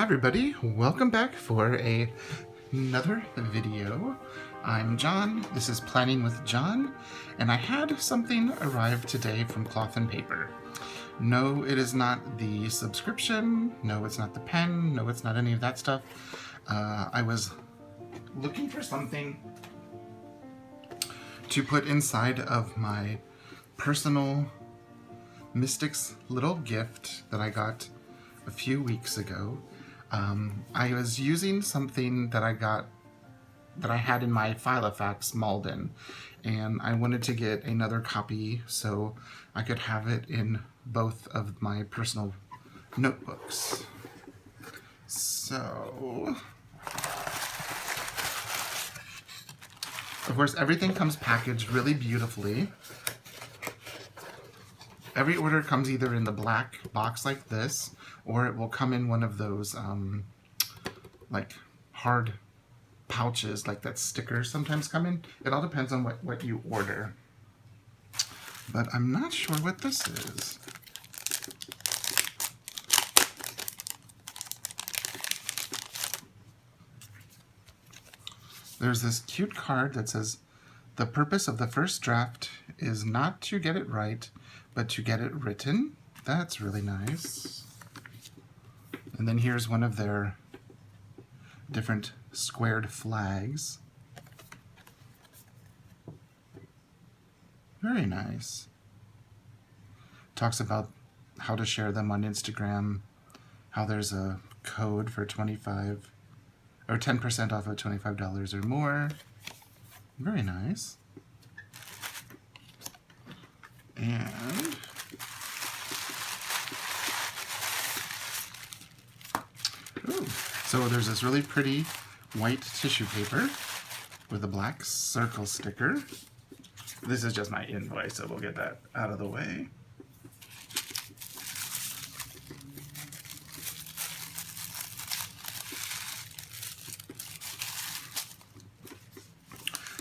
Hi everybody, welcome back for another video. I'm John, this is Planning with John, and I had something arrive today from Cloth and Paper. No, it is not the subscription, no, it's not the pen, no, it's not any of that stuff. I was looking for something to put inside of my personal Mystics little gift that I got a few weeks ago. I was using something that I had in my Filofax Malden, and I wanted to get another copy so I could have it in both of my personal notebooks. So, of course, everything comes packaged really beautifully. Every order comes either in the black box like this, or it will come in one of those like hard pouches like that stickers sometimes come in. It all depends on what you order. But I'm not sure what this is. There's this cute card that says, "The purpose of the first draft is not to get it right, but to get it written." That's really nice. And then here's one of their different squared flags. Very nice. Talks about how to share them on Instagram, how there's a code for 25 or 10% off of $25 or more. Very nice. And so there's this really pretty white tissue paper with a black circle sticker. This is just my invoice, so we'll get that out of the way.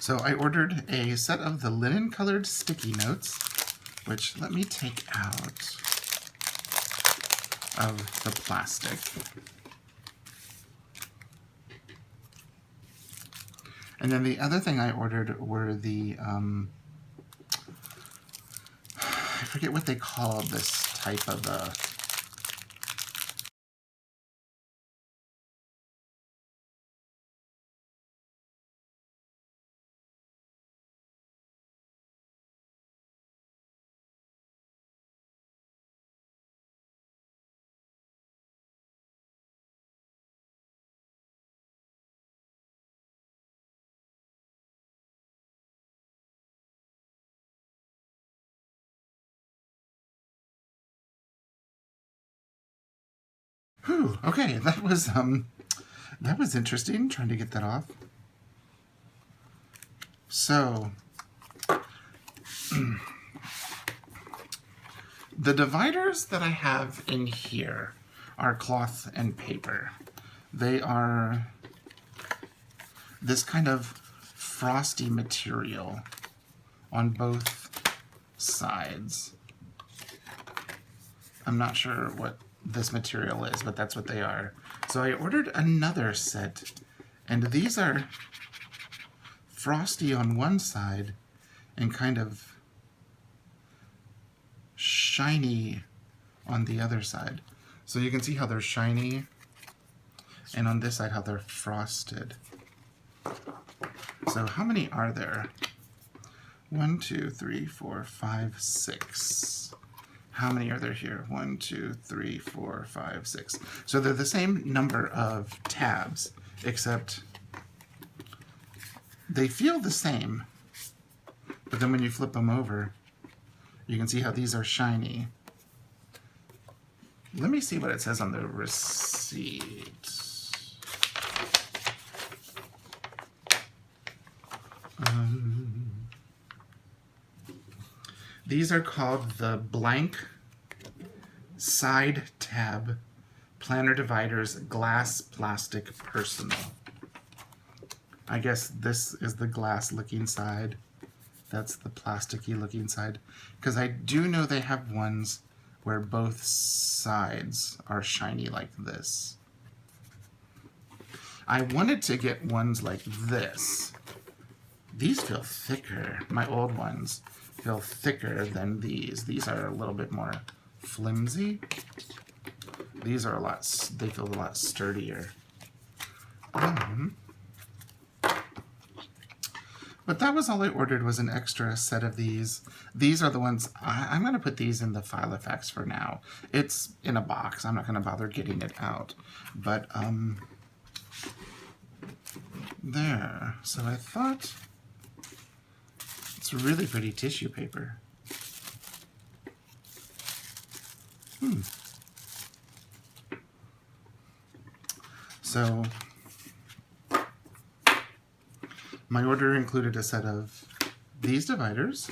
So I ordered a set of the linen colored sticky notes, which let me take out of the plastic. And then the other thing I ordered were the, I forget what they call this type of Whew, okay, that was interesting, trying to get that off. So, the dividers that I have in here are cloth and paper. They are this kind of frosty material on both sides. I'm not sure what this material is, but that's what they are. So I ordered another set, and these are frosty on one side and kind of shiny on the other side. So you can see how they're shiny, and on this side how they're frosted. So how many are there? 1, 2, 3, 4, 5, 6. How many are there here? 1, 2, 3, 4, 5, 6. So they're the same number of tabs, except they feel the same. But then when you flip them over, you can see how these are shiny. Let me see what it says on the receipt. These are called the blank side tab planner dividers glass plastic personal. I guess this is the glass looking side. That's the plasticky looking side. Because I do know they have ones where both sides are shiny like this. I wanted to get ones like this. These feel thicker. My old ones feel thicker than these. These are a little bit more flimsy. These are they feel a lot sturdier. But that was all I ordered, was an extra set of these. These are the ones, I'm going to put these in the file effects for now. It's in a box. I'm not going to bother getting it out. But, there. So I thought, it's really pretty tissue paper. So, my order included a set of these dividers,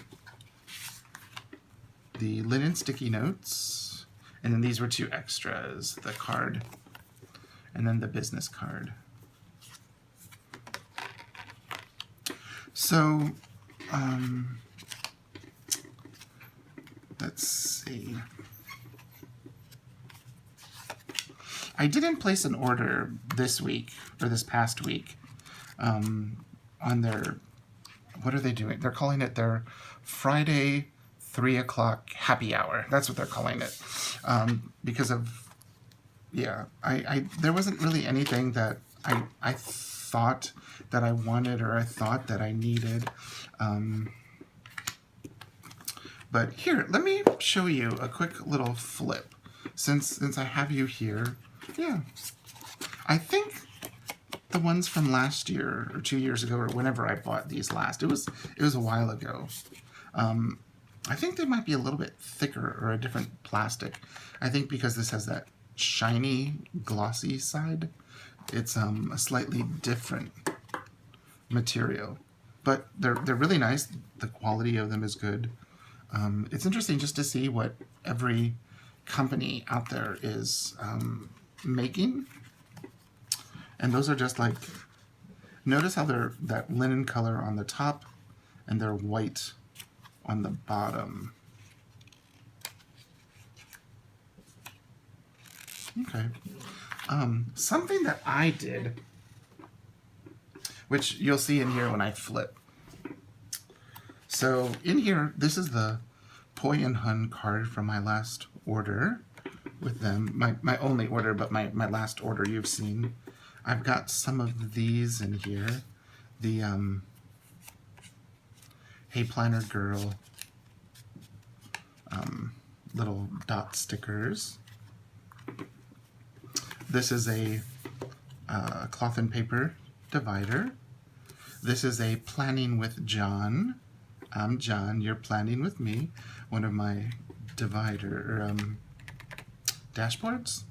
the linen sticky notes, and then these were 2 extras, the card, and then the business card. So, let's see. I didn't place an order this week, or this past week, on their, what are they doing? They're calling it their Friday 3 o'clock happy hour. That's what they're calling it. Because of, yeah, there wasn't really anything that I thought that I wanted or I thought that I needed. But here, let me show you a quick little flip. Since I have you here, yeah. I think the ones from last year or 2 years ago or whenever I bought these last, it was a while ago. I think they might be a little bit thicker or a different plastic. I think because this has that shiny, glossy side, it's a slightly different material. But they're really nice. The quality of them is good. It's interesting just to see what every company out there is making. And those are just like, notice how they're that linen color on the top and they're white on the bottom. Okay. Something that I did, which you'll see in here when I flip. So in here, this is the Poi and Hun card from my last order with them. My only order, but my last order you've seen. I've got some of these in here. The Hey Planner Girl little dot stickers. This is a cloth and paper divider. This is a Planning with John. I'm John, you're planning with me. One of my divider dashboards.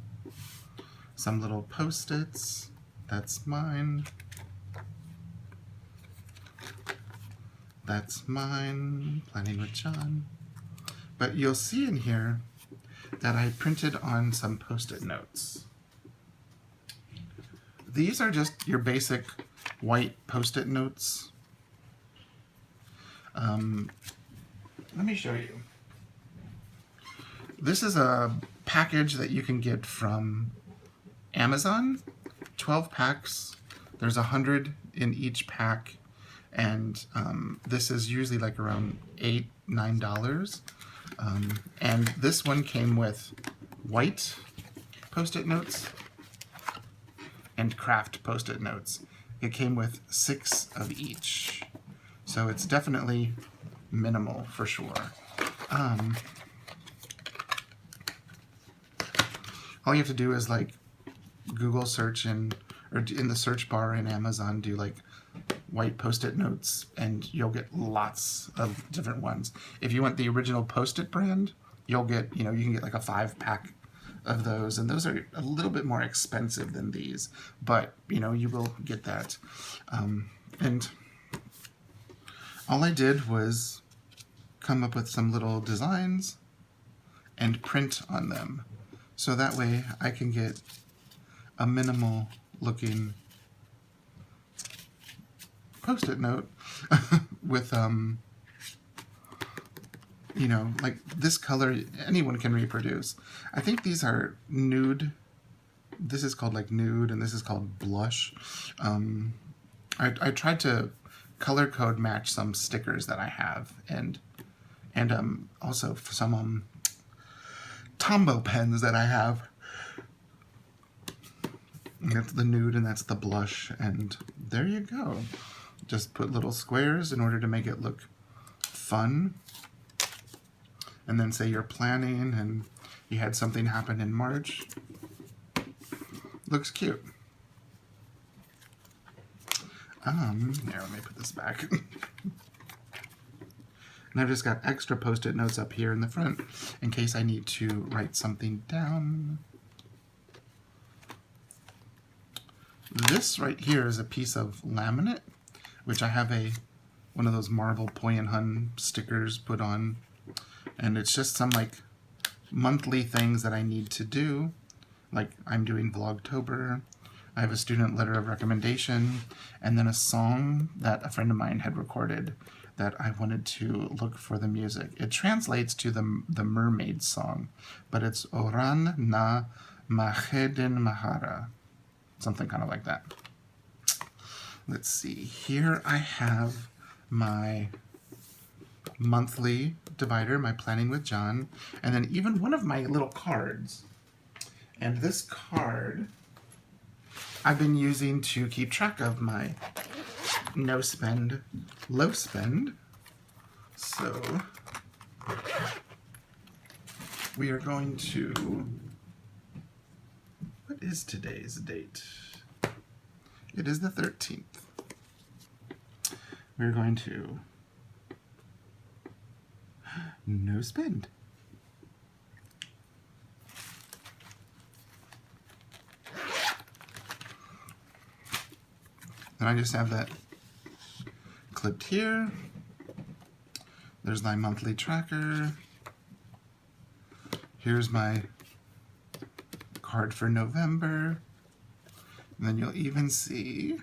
Some little Post-its. That's mine. That's mine. Planning with John. But you'll see in here that I printed on some Post-it notes. These are just your basic white Post-it notes. Let me show you. This is a package that you can get from Amazon. 12 packs. There's 100 in each pack. And this is usually like around $8, $9. And this one came with white Post-it notes and craft Post-it notes. It came with 6 of each. So it's definitely minimal for sure. All you have to do is like Google search or in the search bar in Amazon, do like white Post-it notes and you'll get lots of different ones. If you want the original Post-it brand, you'll get, you can get like a 5-pack of those, and those are a little bit more expensive than these, but you will get that. And all I did was come up with some little designs and print on them. So that way I can get a minimal looking Post-it note with, like this color anyone can reproduce. I think these are nude this is called like nude, and this is called blush. I tried to color code match some stickers that I have, and also some Tombow pens that I have. That's the nude and that's the blush, and there you go. Just put little squares in order to make it look fun. And then say you're planning and you had something happen in March. Looks cute. Here, let me put this back. And I've just got extra post-it notes up here in the front in case I need to write something down. This right here is a piece of laminate, which I have one of those marble Poi and Hun stickers put on. And it's just some like monthly things that I need to do. Like I'm doing Vlogtober. I have a student letter of recommendation, and then a song that a friend of mine had recorded that I wanted to look for the music. It translates to the mermaid song, but it's Oran na Mahedin Mahara. Something kind of like that. Let's see. Here I have my monthly divider, my planning with John, and then even one of my little cards. And this card I've been using to keep track of my no spend, low spend. So we are going to, what is today's date? It is the 13th. We're going to no spend. And I just have that clipped here. There's my monthly tracker. Here's my card for November. And then you'll even see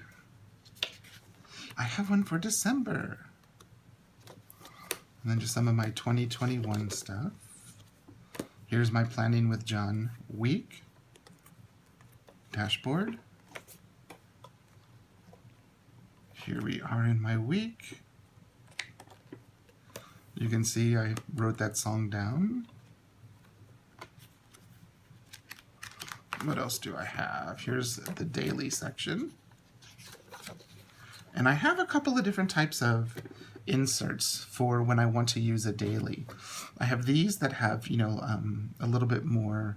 I have one for December. And then just some of my 2021 stuff. Here's my Planning with John week dashboard. Here we are in my week. You can see I wrote that song down. What else do I have? Here's the daily section. And I have a couple of different types of inserts for when I want to use a daily. I have these that have, you know, a little bit more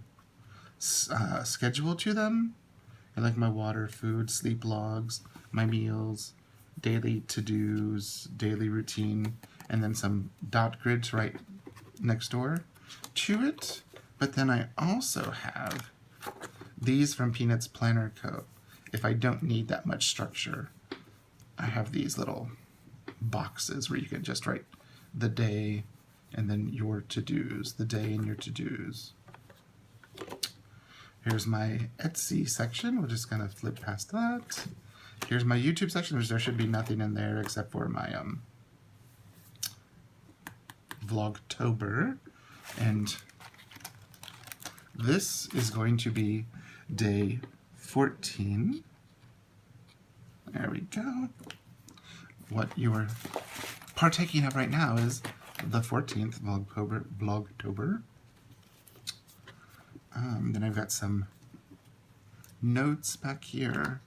schedule to them. I like my water, food, sleep logs, my meals, daily to-dos, daily routine, and then some dot grids right next door to it. But then I also have these from Peanuts Planner Co. If I don't need that much structure, I have these little boxes where you can just write the day and then your to-dos, the day and your to-dos. Here's my Etsy section. We're just gonna flip past that. Here's my YouTube section, which there should be nothing in there except for my Vlogtober. And this is going to be day 14. There we go. What you are partaking of right now is the 14th Vlogtober. Then I've got some notes back here.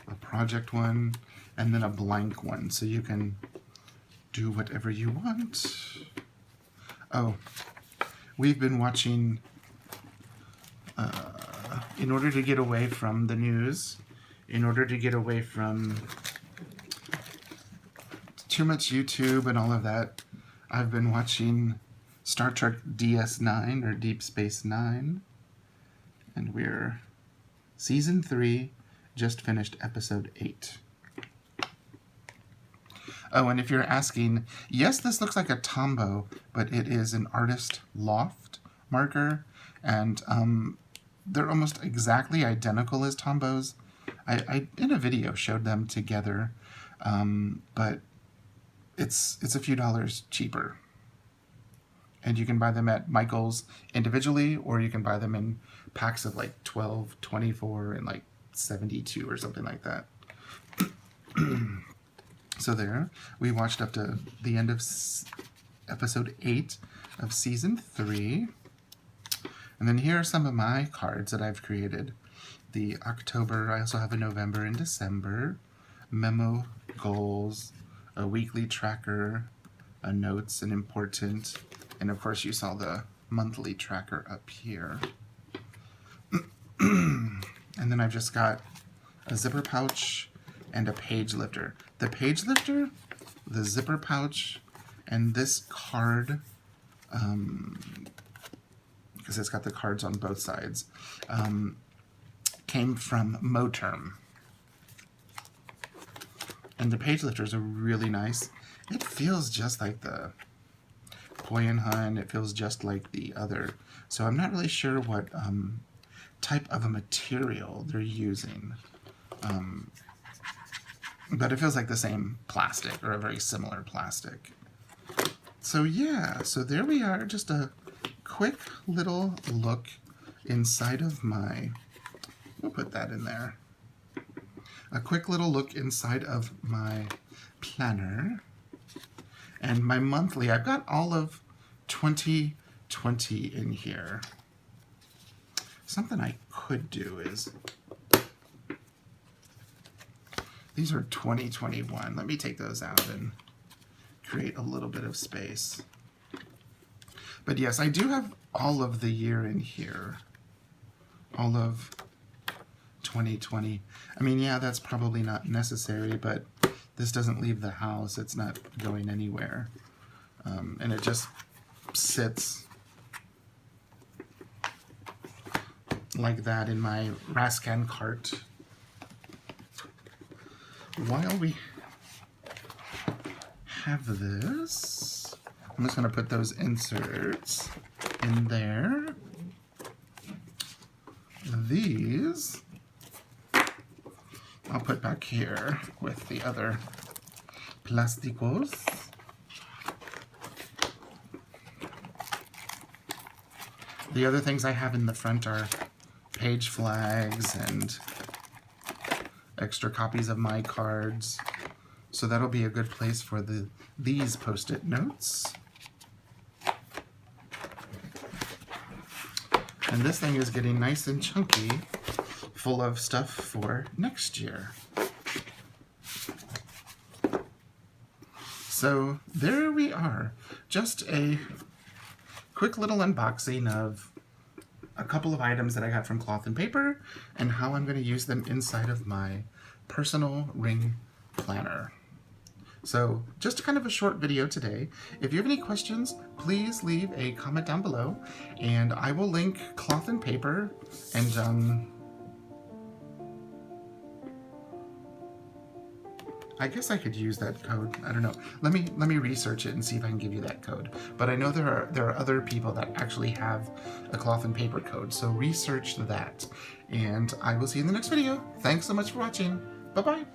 A project one, and then a blank one, so you can do whatever you want. Oh, we've been watching, in order to get away from the news, in order to get away from too much YouTube and all of that, I've been watching Star Trek DS9, or Deep Space Nine, and we're season 3, just finished episode 8. Oh, and if you're asking, yes, this looks like a Tombow, but it is an artist loft marker, and they're almost exactly identical as Tombows. I in a video showed them together, but it's a few dollars cheaper. And you can buy them at Michael's individually, or you can buy them in packs of like 12, 24, and like 72 or something like that. So there, we watched up to the end of episode 8 of season 3. And then here are some of my cards that I've created. The October, I also have a November and December, memo, goals, a weekly tracker, a notes, an important, and of course you saw the monthly tracker up here. And then I've just got a zipper pouch and a page lifter. The page lifter, the zipper pouch, and this card, because it's got the cards on both sides, came from Moterm. And the page lifters are really nice. It feels just like the Poi and Hun. It feels just like the other. So I'm not really sure what type of a material they're using. But it feels like the same plastic, or a very similar plastic. So yeah, so there we are. Just a quick little look inside of my... We'll put that in there. A quick little look inside of my planner. And my monthly, I've got all of 2020 in here. Something I could do is... These are 2021. Let me take those out and create a little bit of space. But yes, I do have all of the year in here. All of 2020. I mean, yeah, that's probably not necessary, but this doesn't leave the house. It's not going anywhere. And it just sits like that in my Rascan cart. While we have this, I'm just going to put those inserts in there. These I'll put back here with the other plásticos. The other things I have in the front are page flags and extra copies of my cards. So that'll be a good place for these post-it notes. And this thing is getting nice and chunky, full of stuff for next year. So there we are. Just a quick little unboxing of a couple of items that I got from Cloth and Paper and how I'm going to use them inside of my personal ring planner. So just kind of a short video today. If you have any questions, please leave a comment down below and I will link Cloth and Paper and I guess I could use that code. I don't know. Let me research it and see if I can give you that code. But I know there are other people that actually have a Cloth and Paper code, so research that. And I will see you in the next video. Thanks so much for watching. Bye-bye.